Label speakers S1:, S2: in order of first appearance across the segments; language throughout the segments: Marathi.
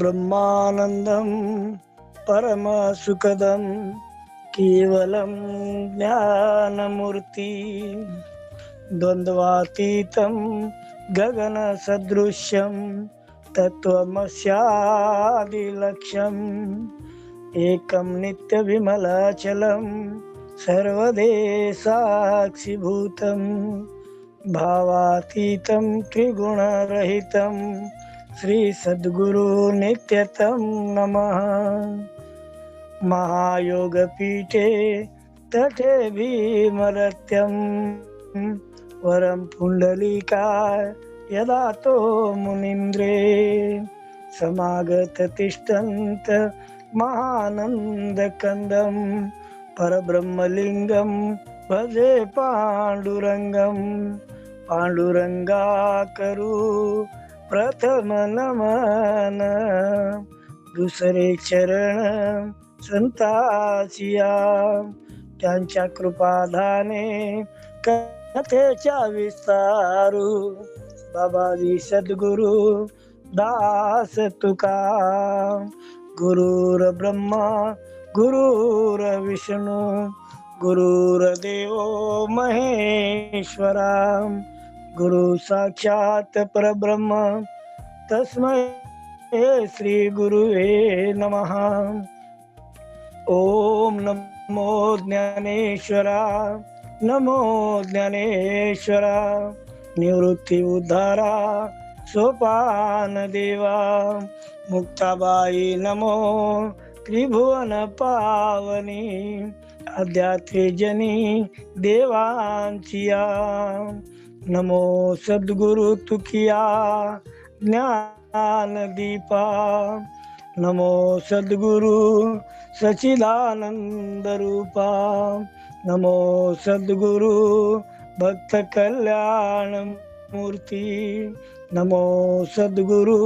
S1: ब्रह्मानंदं परम सुखदं केवलं ज्ञानमूर्ति द्वंद्वातीतं गगन सदृश्यं तत्त्वमस्यादिलक्ष्यम् एकं नित्यविमलाचलं सर्वदेशाक्षिभूतं भावातीतं त्रिगुणरहितं श्री सद्गुरु नित्यतं नमः। महायोगपीठे तटे भीमरत्यं वरं पुंडलीकाय यदा तो मुनीन्द्रे समागत तिष्ठन्त महानन्दकन्दं परब्रह्मलिङ्गं भजे पाण्डुरङ्गं पाण्डुरङ्गाकरु प्रथम नमन दुसरे चरण संतासिया त्यांच्या कृपाधाने कथेच्या विस्तारू बाबाजी सद्गुरु दास तुका गुरुर ब्रह्मा गुरुर विष्णू गुरुर्देव महेश्वरा गुरु साक्षात परब्रह्म तस्मै श्री गुरुवे नमः। ओम नमो ज्ञानेश्वरा नमो ज्ञानेश्वरा निवृत्ती उद्धारा सोपान देवा मुक्ताबाई नमो त्रिभुवन पावनी आध्यात्मिक जनी देवांचिया नमो सद्गुरु तुकिया ज्ञान दीपा नमो सद्गुरु सचिदानंद रूपा नमो सद्गुरु भक्त कल्याण मूर्ति नमो सद्गुरु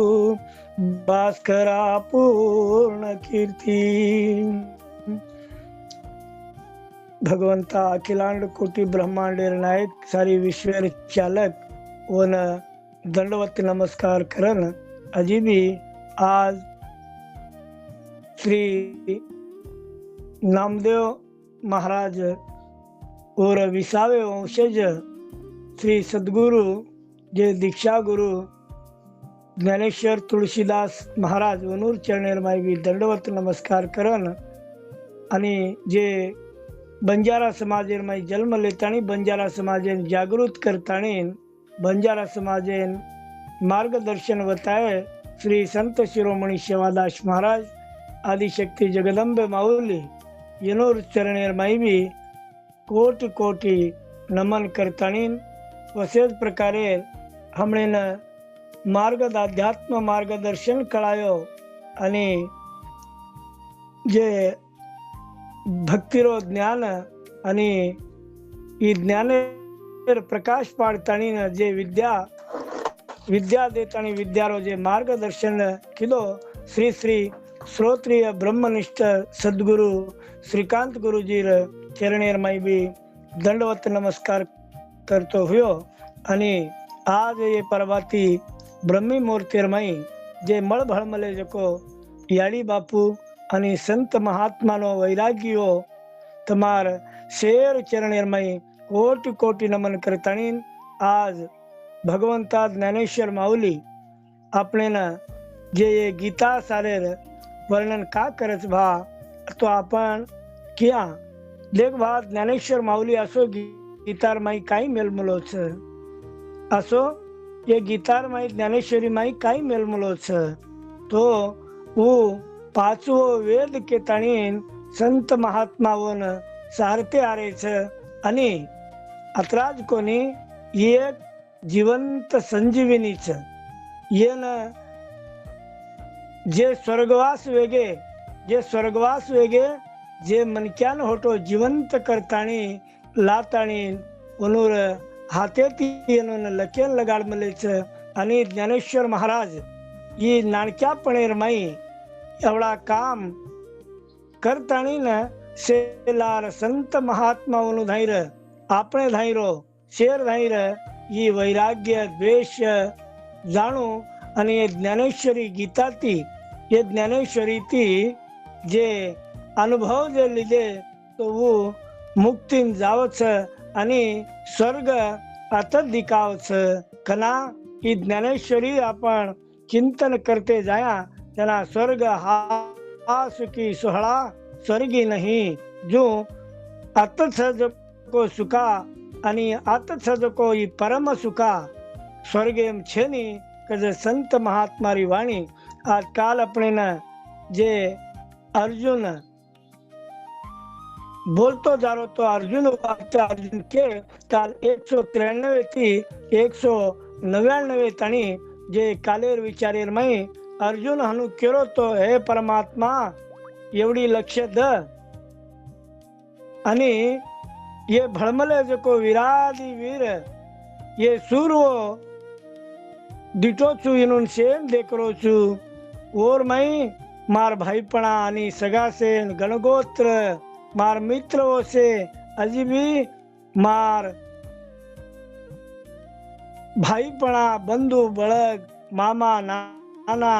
S1: भास्करा पूर्ण कीर्ती। भगवंता अखिलांड कोटी ब्रह्मांड नायक सारी विश्वर चालक वन दंडवत नमस्कार करन अजीबी आज श्री नामदेव महाराज और विसावे वंशज श्री सद्गुरु जे दीक्षा गुरु ज्ञानेश्वर तुळशीदास महाराज वनूर चरणेर मायबी दंडवत नमस्कार करन आणि जे बंजारा समाजेर माई जन्म लेतानी बंजारा समाजेन जागृत करतानी बंजारा समाजेन मार्गदर्शन वताय श्री संत शिरोमणी सेवादास महाराज आदिशक्ति जगदंबे माऊली यनोर चरणेर मायबी कोटि कोटि नमन करतानी वसेच प्रकारे हमणेन अध्यात्म मार्गदर्शन कळायो आणि जे भक्तिरो ज्ञान आणि ಈ ज्ञानेर प्रकाश पाडतानी जे विद्या देतानी विद्यारो जे मार्गदर्शन किलो श्री श्री श्रोत्रिय ब्रह्मनिष्ठ सद्गुरु श्रीकांत गुरुजीर चरणेर माई बी दंडवत नमस्कार करतो हुयो आणि आज ये परवाती ब्रह्मी मूर्तीर माई जे मळभळमले जको याडी बापू आणि संत महात्मानो वैराग्यो तमार शेर चरणेर माई कोटि कोटि नमन करतानी आज भगवंता ज्ञानेश्वर माऊली आपणे न जे ये गीता सारेर वर्णन का करत भा तो आपण किया देख भा ज्ञानेश्वर माऊली असो गीतार माई काही मेलमुलोच असो ये गीतार माई ज्ञानेश्वरी माई काही मेलमुलोच तो वो पाचवो वेद के ताणीन संत महात्मावन सारते आरेच आणि अत्राज कोणी एक जिवंत संजीवनीच येन जे स्वर्गवास वेगे जे मनक्यान होतो जिवंत करतानी लातानी वनूर हातेती येनून लकेन लगाड मलेच आणि ज्ञानेश्वर महाराज ही नाणक्यापणेर माई एवढा काम करतानी न सेलार संत महात्मा वनु धाईर आपणे धाईरो शेर धाईर ही वैराग्य द्वेष जाणू आणि ज्ञानेश्वरी गीताती ये ज्ञानेश्वरी थी जे अनुभव जे લીધે તો वो मुक्तीन जावच आणि स्वर्ग आता दिखावच कना ही ज्ञानेश्वरी आपण चिंतन करते जाया त्यांना स्वर्ग हा सुखी सोहळा स्वर्गी नाही जो आत्मसज को सुखा आणि आत्मसज को ही परम सुखा स्वर्गेम छेनी कज संत महात्मारी वाणी आज काल अपने न जे अर्जुन बोलतो जा रहो तो अर्जुन अर्जुन के काल 193 थी 199 तणी जे कालेर विचारेर मई अर्जुन हनु केरो तो हे परमात्मा एवढी लक्ष द आणि ये भळमले जो विरादी वीर ये सूर्व दिटो छु इनुन सेम देखरो छु और मई मार भाईपणा आणि सगासेन गणगोत्र मार मित्रों से अजी भी मार भाईपणा बंधु बळग मामा नाना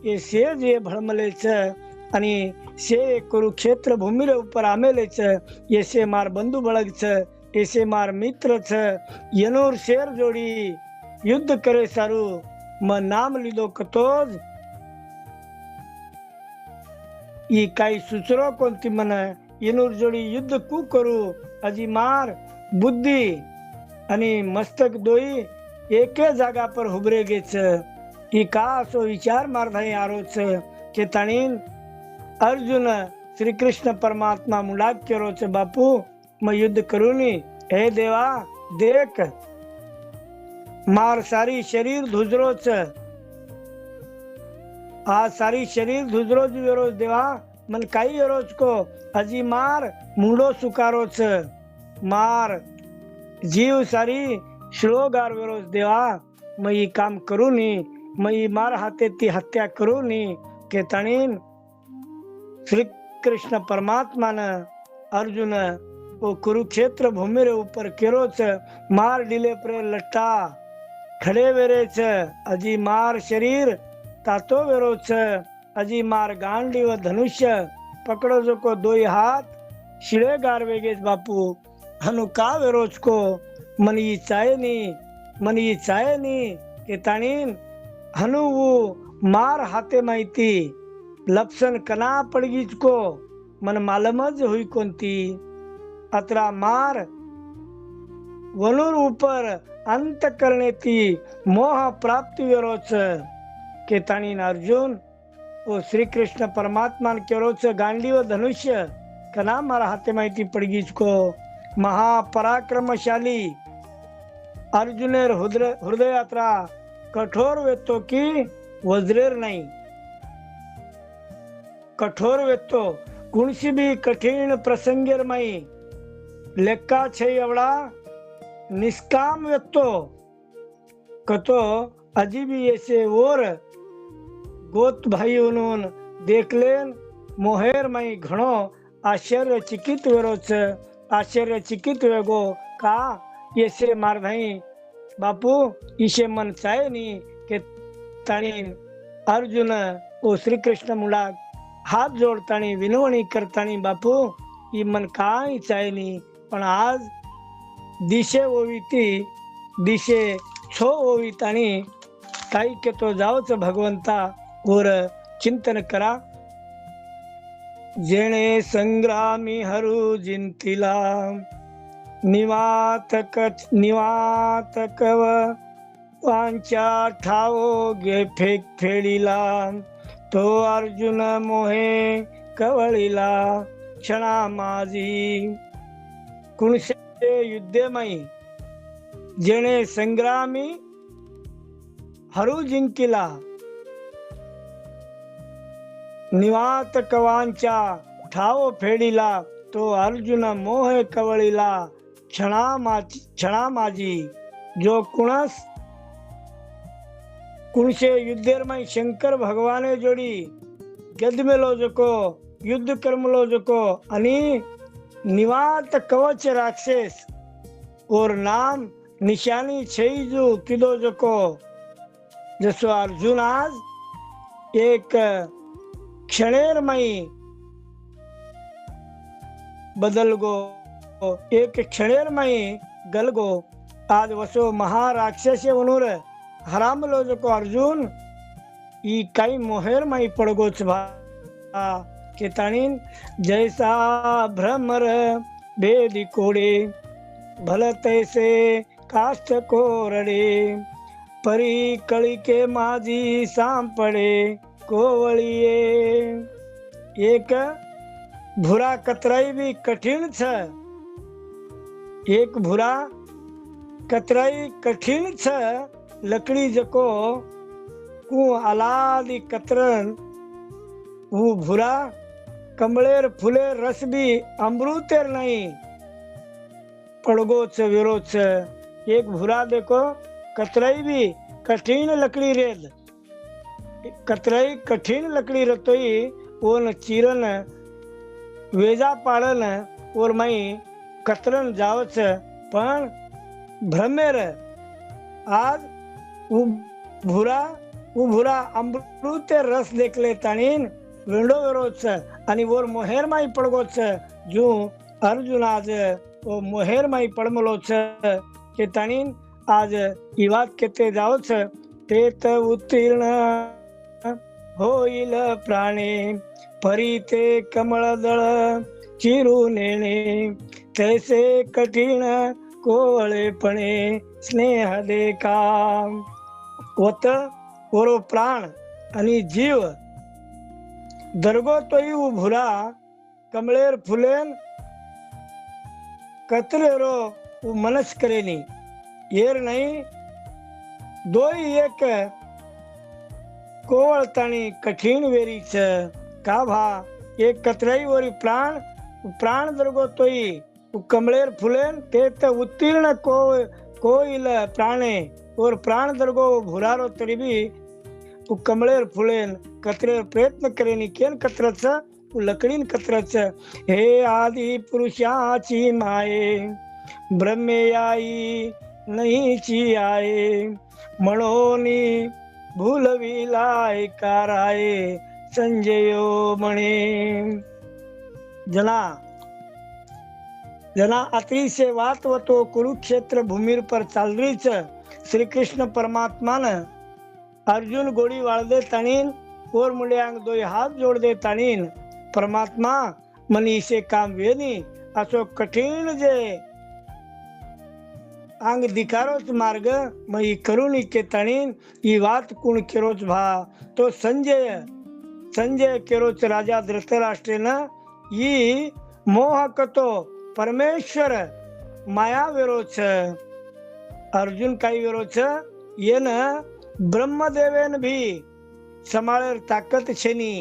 S1: ये से जे भळमले छ आणि से कुरुक्षेत्र भूमी रे ऊपर आमेले छ ये से मार बंधु बळग छ ये से मार मित्र छ यनूर शेर जोड़ी युद्ध करे सारू म नाम लीधो कतोज ई काही सुचरो कोणती मन येनूर जोडी युद्ध कू करू अजी मार बुद्धी आणि मस्तक दोई एके जागा पर हुबरे गेच ही का असो विचार मारधाई आरोच के ताणीन अर्जुन श्री कृष्ण परमात्मा मुलाक केरोच बापू म युद्ध करूनी हे देवा देख मार सारी शरीर धुजरोच आ सारी शरीर धुजरोज वेरोज देवा मन काही रोज को अजी मार मुंडो सुकारो छ मार जीव सारी श्लोगार वेरोज देवा मई काम करू नी मई मार हाते ती हत्या करू नी के तणीन श्री कृष्ण परमात्मा न अर्जुन वो कुरुक्षेत्र भूमि रे ऊपर केरो छ मार डिले प्रे लट्टा खड़े वेरे छ अजी मार शरीर तातो वेरो छ अजी मार गांडी व धनुष्य पकड़ो जो को दो हाथ शिळे गारवेगेच बापू हनु का वेरोज को मनी चाहे नी के ताणीन हनु वो मार हाते माहिती लपसन कना पडगीच को मन मालमज हुई कोणती अत्रा मार वनुर ऊपर अंत करने ती मोह प्राप्ति वेरोच के ताणीन अर्जुन वो श्री कृष्ण परमात्मा के रोज गांडी व धनुष्य कना मारा हाथे माहिती पडगीच को महापराक्रमशाली अर्जुनेर हृदय यात्रा कठोर वेतो की वज्रेर नहीं कठोर वेतो कुणसी भी कठिन प्रसंगेर मई लेक्का छे एवढा निष्काम वेतो कतो अजी भी ऐसे और गोत भाई उन्होंने देख लेन मोहेर मई घणो आश्चर्यचकित वेरोच आश्चर्यचकित वेगो का ये से मार भाई बापू इसे मन चाहे नहीं के ताणी अर्जुन ओ श्री कृष्ण मुला हाथ जोडतानी विनवणी करतानी बापू ये मन काय चाहे नहीं पण आज दिशे ओवीती दिशे छो ओवीतानी काही के तो जावच भगवंता और चिंतन करा जेणे संग्रामी हरू जिंतिला निवातक वांच्या ठावो गे फेक फेडीला तो अर्जुन मोहे कवळीला क्षणा माझी कुणसे युद्धमयी जेणे संग्रामी हरू जिंकिला निवात कवांच्या ठाव फेडीला तो अर्जुन मोह कवळीला क्षणा माझी जो कुणसे युद्धेरमय शंकर भगवाने जोडी गदमेलो जको युद्ध कर्मलो जको आणि निवात कवच राक्षस और नाम निशानी छईजू किदो जको जसो अर्जुन आज एक क्षणेरमयी बदल गो, एक क्षणेरमयी गल गो. आज वसो महाराक्षसे वनूर हरामलो जको अर्जुन ई काही मोहेरमयी पडगोच भा के ताणीन जैसा भ्रमर भेदी कोडे भल तैसे काष्ठ कोरडे परी कळी के माझी सांपडे कोवळीए. एक भूरा कतराई भी कठिन छ, एक भूरा कतराई कठिन छ लकड़ी जको कु आलादी कतरन वो भूरा कमलेर फुलेर रस भी अमृतेर नहीं पड़गो छ विरो छ. एक भूरा देखो कतराई भी कठिन लकड़ी रेद, कतराई कठिन लकड़ी रतोई ओन चीरन वेजा पाड़न और मई कतरन जावच पण भ्रमेर आज वो भूरा अमृते रस देखले ताणीन वेंडो वेरो छ आणि वोर मोहेर माई पडगो छ. जो अर्जुन आज वो मोहेर माई पडमलो छ के ताणीन आज ई वात केते जाव छ. तेत उत्तीर्ण होईल प्राणे परी ते कमळदळ चिरू नेणे तैसे कठीण कोवळेपणे स्नेह देखा. वत ओरो प्राण आणि जीव दरगो तोई भुरा कमळेर फुलेन कतरेरो मनस करेनी येर नाही दोई एक कोवळ ताणी कठीण वेरीच का भा. एक कतराई वरी प्राण दरगो तोई कमळेर फुलेन ते त उत्तीर्ण कोईल प्राणे और प्राण दरगो भुरारो तरी भी कमळेर फुलेन कतरेर प्रयत्न करेनी केन कतरच लकडीन कतरच. हे आदि पुरुषाची माये ब्रह्मेयाई नहीची आहे म्हणोनी भूलविलाय काराये संजयो म्हणे. जना अतिशय वात वतो कुरुक्षेत्र भूमीर पर चाल रही छ. श्री कृष्ण परमात्मा न अर्जुन गोड़ी वाल दे ताणीन और मुंड्यांग दो हाथ जोड़ दे ताणीन परमात्मा मनी से काम वेनी असो कठीण जे अंग दिकारोच मार्ग मई करुणी के ताणीन ई वात कुण केरोच भा. तो संजय केरोच राजा धृतराष्ट्रेन ई मोह कतो परमेश्वर माया विरोच अर्जुन काही विरोच येन ब्रह्मदेवेन भी समाळेर ताकत छेनी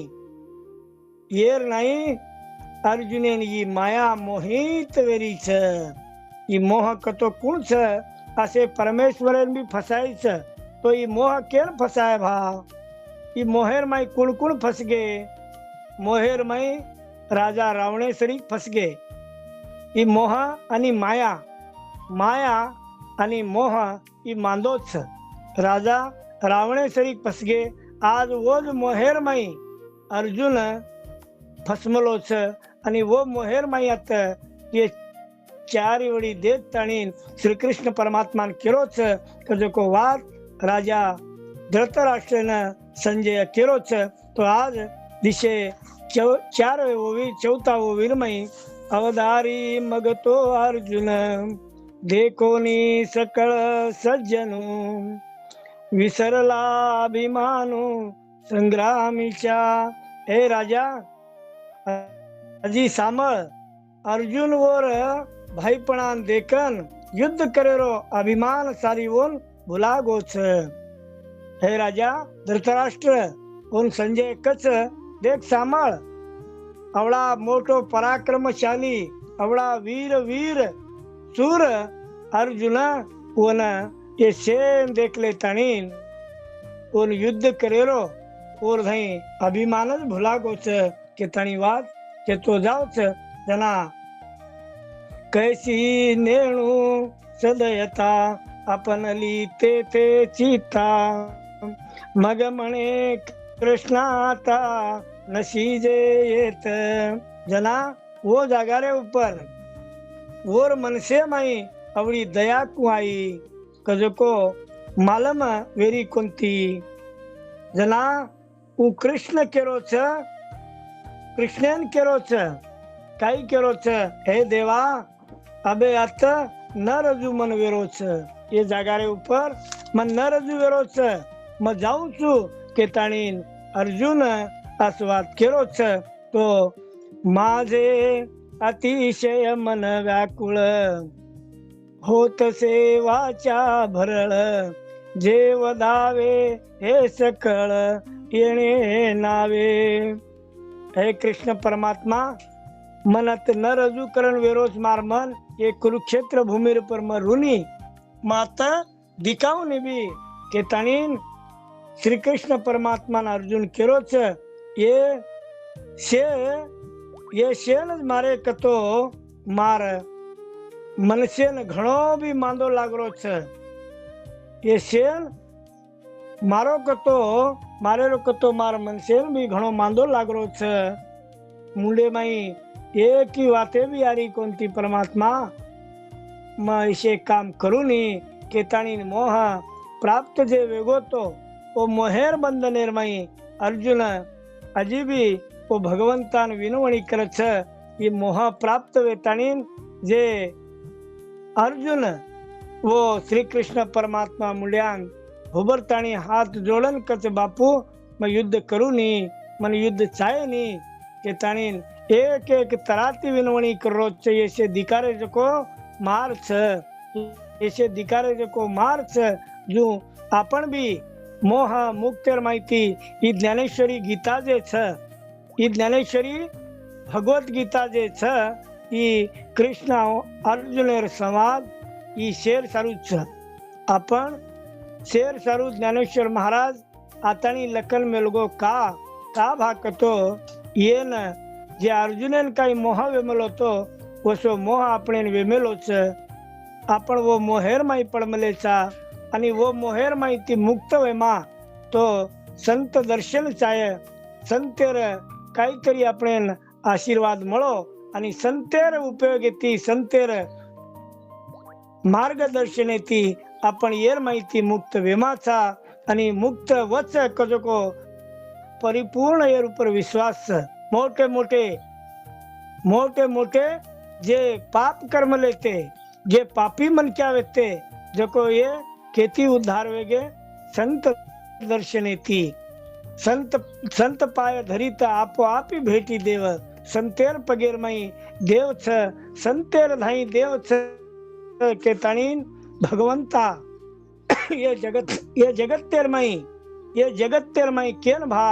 S1: येर नाही अर्जुनेन ई माया मोहित वेरी छ. ई मोह कतो कुण छ असे परमेश्वरेन भी फसाय छ. तो ई मोह केन फसाय भा. ई मोहेर माई कुण कुण फसगे. मोहेर माई राजा रावणेश्वरी फसगे. ई मोह आणि माया आणि मोह ई मांदोच राजा रावणेश्वरी फसगे. आज वोज मोहेर माई अर्जुन फसमलोच आणि वो मोहेर मायात ये चार वडी देत ताणीन श्री कृष्ण परमात्मान केरोच को वाद राजा धृतराष्ट्रेन संजय केरोच. तो आज दिशे चार ओवी चौथा ओवीरमयी अवधारी मगतो अर्जुन देखोनी सकळ सज्जनु विसरला अभिमानू संग्रामीच्या. हे राजा अजी सामळ अर्जुन वर भाईपणान देखन युद्ध करेरो अभिमान सारीवून भुला गोच. हे राजा धृतराष्ट्र उन संजय कच देख सामळ अवळा मोठो पराक्रमशाली अवळा वीर सूर अर्जुन उन ये सेन देखले ताणीन उन युद्ध करेरो और धई अभिमानच भुला गोच के ताणी वाद के तो जावच. जना कैसी नेणू सदयता आपण ली ते चिता मग म्हणे कृष्णाता नसीजे येत जना वो जागारे ऊपर और मनसे माई अवड़ी दया कुआई कजको मालम वेरी कुंती जना उ कृष्ण केरो छ कृष्णन केरो छ काई केरो छ हे देवा अबे अत न रजू मन वेरो छ ये जागारे ऊपर मन न रजू वेरो छ म जाऊं छू के ताणीन अर्जुन आस्वाद केरो छ तो माझे अतिशय मन व्याकुळ होत सेवाच्या भरळ जेव धावे हे सकळ येणे नावे। हे कृष्ण परमात्मा मनत न रजू करण वेरोज मार मन ये कुरुक्षेत्र भूमिर पर म ऋणी मात दिखाऊन भी के ताणीन श्री कृष्ण परमात्मा ना अर्जुन केरोच ये शेन मारे कतो मार मनसेन घणो भी मांदो लागरो छ ये शेन मारो कतो मारेरो कतो मार मनसेन भी घणो मांदो लागरो छ मुंडे माई एक ही वाते भी यारी कोणती परमात्मा म इसे काम करू नी केताणी मोह प्राप्त जे वेगो तो ओ मोहेर बंधनेर माई अर्जुन अजीबी ओ भगवंतान विनवणी करत छ ये मोह प्राप्त वेताणीन जे अर्जुन वो श्री कृष्ण परमात्मा मुंड्यांग हुबरताणी हाथ जोड़न कच बापू मैं युद्ध करू नी मन युद्ध चाहे नी के ताणीन एक एक तराती विनवणी करो चाहिए से दिकारे जको मार छ ऐसे दिकारे जको मार छ जो आपण भी मोह मुक्तेर माहिती ही ज्ञानेश्वरी गीता जे छ ही ज्ञानेश्वरी भगवत गीता जे छ ही कृष्ण अर्जुनेर संवाद ही शेर सारू छ आपण शेर सारू ज्ञानेश्वर महाराज आतानी लखन मेलगो का भाकतो ये न जे अर्जुनन काही मोह वेमेलो तो वसो मोह आपण वेमेलो छ आपण वो मोहेर माई पडमलेचा आणि वो मोहेर माहिती मुक्त वेमा तो संत दर्शन चाय संतेर काहीतरी आपण आशीर्वाद मळो आणि संतेर उपयोग येती संतेर मार्गदर्शन येती आपण येर माहिती मुक्त वेमाचा आणि मुक्त वच कजको परिपूर्ण येर ऊपर विश्वास मोठे मोठे जे पाप कर्म लेते जे पापी मन क्या वेते जको ये केती उद्धार वेगे संत दर्शन येती संत पाय धरित आपोआपी भेटी देव संतेर पगेर माई देव छ संतेर धाई देव छ के ताणीन भगवंता ये जगत तेर माई केन भा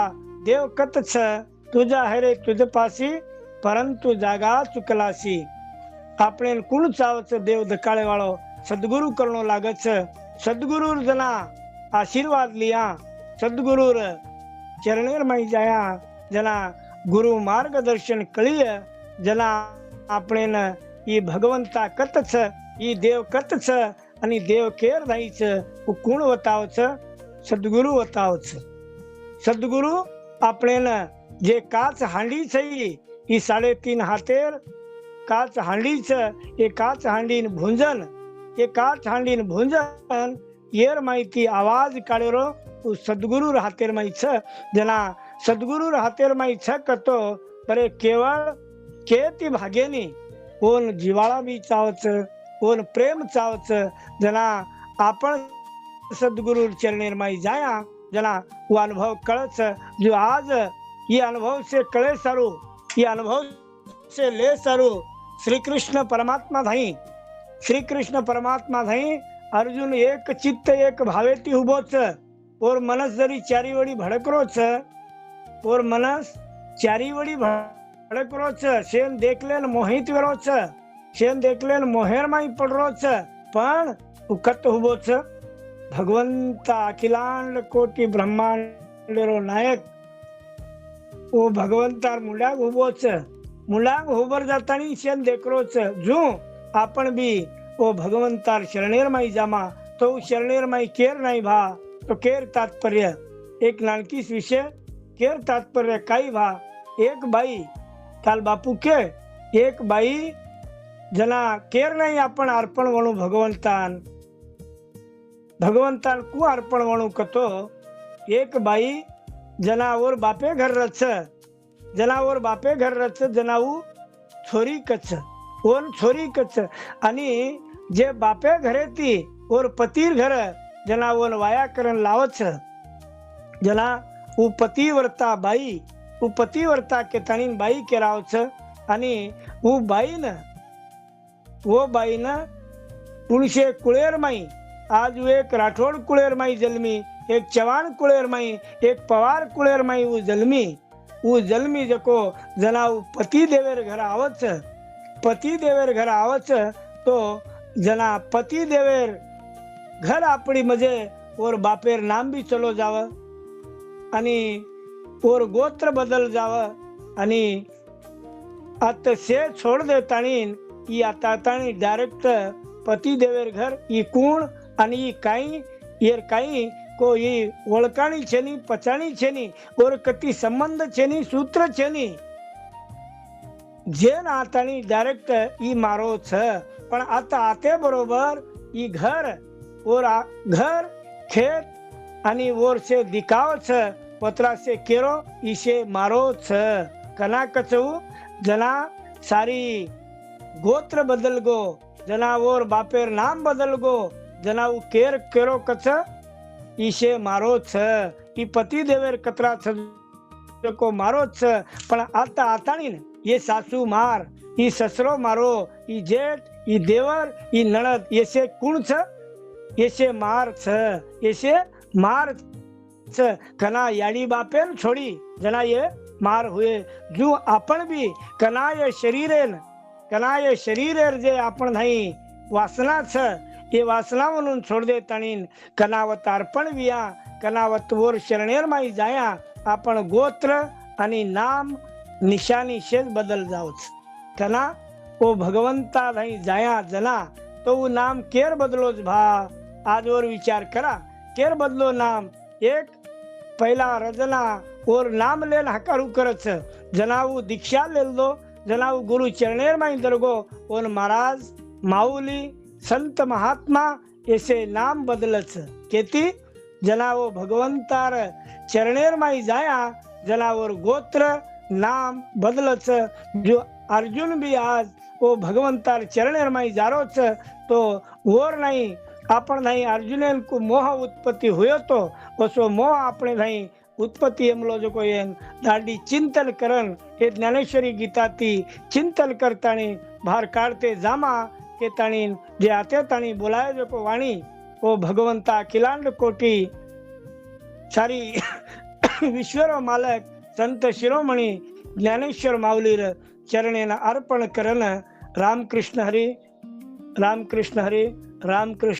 S1: देव कत छ तुझा हरे तुझ पासी परंतु जागा चुकलासी આપણે કુણ ચાવ છે દેવ ધકાળે વાળો સદગુરુ કરણો લાગે છે સદગુરુ जना आशीर्वाद लिया सदगुरु चरणेर माई जाया जना गुरु मार्गदर्शन कळीय जना આપણે ई भगवंता कत छ ई देव कत छ आणि देव केर नाही छ उ कोण वताव छ सदगुरु वताव छ सदगुरु આપણે जे काच हांडी छै ई 3.5 हातेर काच हांडी छ ये काच हांडीन भुंजन ये काच हांडीन भुंजन येर माहिती आवाज काढेरो उ सद्गुरु हातेर माई छ जना सद्गुरु हातेर माई छ कतो बरे केवळ केती भागेनी कोण जिवाळा बी चावच कोण प्रेम चावच जना आपण सद्गुरु चरणेर माई जाया जना वो अनुभव कळच जो आज ये अनुभव से कळे सारू ये अनुभव से ले सारू श्री कृष्ण परमात्मा धाई अर्जुन एक चित्त एक भावेती उभो छ और मनस जरी चारी वडी भड़करो छ और मनस चारी वडी भड़करो छ शेन देखलेन मोहित वेरो छ शेन देखलेन मोहेर माई पडरो छ पण उकत उभो छ भगवंता अखिलांड कोटि ब्रह्मांडेरो नायक ओ भगवंतार मुंडाग उभो छ मुलांग होबर जातानी शेन देखरो छ जो आपण भी ओ भगवंतार शरणेर माई जामा तो शरणेर माई केर नाही भा तो केर तात्पर्य एक नानकीस विषय केर तात्पर्य काही व्हा एक बाई काल बापू के एक बाई जना केर नाही आपण अर्पण म्हणू भगवंतान कु अर्पण म्हणू कतो एक बाई जनावर बापे घर रच जनाऊ छोरी कच ओन छोरी कच आणि जे बापे घरे ती और पतीर घर जना ओन वाया करण लावच जना उ पतिव्रता बाई उ पतिव्रता के तणीन बाई के रावच आणि उ बाईन पुणशे कुळेर माई आज एक राठोड कुळेर माई जन्मी एक चवाण कुळेर माई एक पवार कुळेर माई उ जन्मी जको जनाऊ पति देवेर घर आवच तो जना पति देवेर घर आपड़ी मजे और बापेर नाम भी चलो जाव आणि और गोत्र बदल जाव आणि आता से छोड़ दे ताणीन ई आता ताणी डायरेक्ट पति देवेर घर ई कूण आणि काही येर काही को ई ओळखाणी छेनी पचाणी छेनी और कती संबंध छेनी सूत्र छेनी जे नातानी डायरेक्ट ई मारो छ पण आता आते बरोबर ई घर खेत आणि ओर से दिखाव छ पत्रा से केरो इसे मारो छ कना कचू जना सारी गोत्र बदल गो जना और बापेर नाम बदल गो जना उ केर केरो कच इसे मारो छ ई पति देवेर कतरा छ को मारो छ पण आता आतानी ने ये सासू मार ई ससरो मारो ई जेठ ई देवर ई नणद येसे कुण छ येसे मार छ कना याडी बापेन छोड़ी जना ये मार हुए जो आपण भी कना ये शरीरेर जे आपण नाही वासना छ ये वासना म्हणून छोड़ दे तणीन कनावत अर्पण विया कनावत वर शरणेर माई जाया आपण गोत्र आणि नाम निशानी शेज बदल जाऊच कना ओ भगवंता नाही जाया जना तो वो नाम केर बदलोच भा आजवर विचार करा केर बदलो नाम एक पहला रजना और नाम लेल हकारू करच जनाऊ दीक्षा लेल दो जनाऊ गुरु चरणेर माई दरगो ओन महाराज माऊली संत महात्मा ऐसे नाम बदलच केती जनावो भगवंतार चरणेर माई जाया जनावर गोत्र नाम बदलच जो अर्जुन भी आज वो भगवंतार चरणेर माई जारोच तो और नहीं आपण नहीं अर्जुन को मोह उत्पत्ति हुयो तो वसो मोह आपणे नहीं उत्पत्ति एमलो जो कोई दाडी चिंतन करन हे ज्ञानेश्वरी गीताती चिंतन करतानी बाहर काढते जामा के ताणी जे आते ताणी बोलाय जो को वाणी ओ भगवंता अखिलांड कोटी सारी विश्वर मालक संत शिरोमणी ज्ञानेश्वर माऊलीर चरणेन अर्पण करन रामकृष्ण हरी रामकृष्ण हरी रामकृष्ण